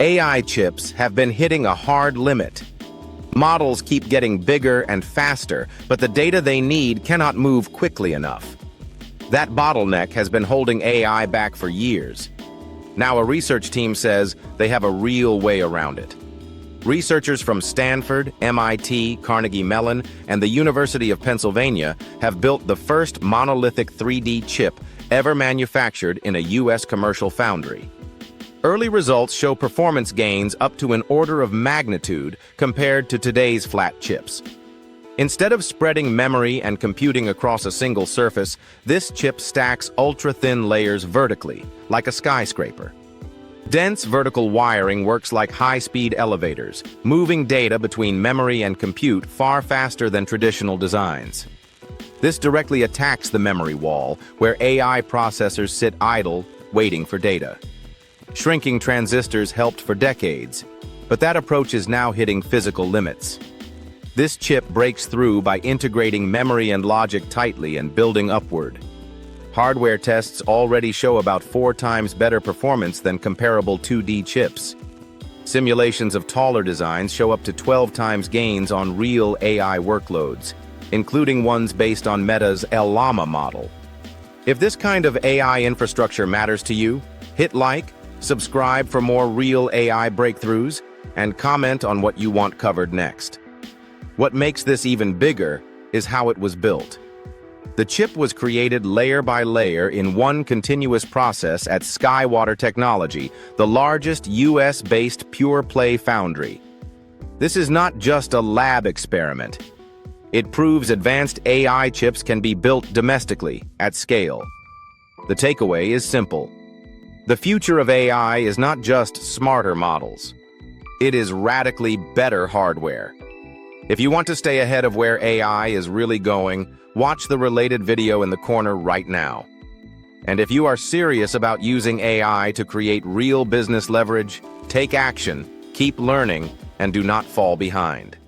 AI chips have been hitting a hard limit. Models keep getting bigger and faster, but the data they need cannot move quickly enough. That bottleneck has been holding AI back for years. Now a research team says they have a real way around it. Researchers from Stanford, MIT, Carnegie Mellon, and the University of Pennsylvania have built the first monolithic 3D chip ever manufactured in a U.S. commercial foundry. Early results show performance gains up to an order of magnitude compared to today's flat chips. Instead of spreading memory and computing across a single surface, this chip stacks ultra-thin layers vertically, like a skyscraper. Dense vertical wiring works like high-speed elevators, moving data between memory and compute far faster than traditional designs. This directly attacks the memory wall, where AI processors sit idle, waiting for data. Shrinking transistors helped for decades, but that approach is now hitting physical limits. This chip breaks through by integrating memory and logic tightly and building upward. Hardware tests already show about 4 times better performance than comparable 2D chips. Simulations of taller designs show up to 12 times gains on real AI workloads, including ones based on Meta's LLaMA model. If this kind of AI infrastructure matters to you, hit like, subscribe for more real AI breakthroughs, and comment on what you want covered next. What makes this even bigger is how it was built. The chip was created layer by layer in one continuous process at SkyWater Technology, the largest US-based pure-play foundry. This is not just a lab experiment. It proves advanced AI chips can be built domestically, at scale. The takeaway is simple. The future of AI is not just smarter models. It is radically better hardware. If you want to stay ahead of where AI is really going, watch the related video in the corner right now. And if you are serious about using AI to create real business leverage, take action, keep learning, and do not fall behind.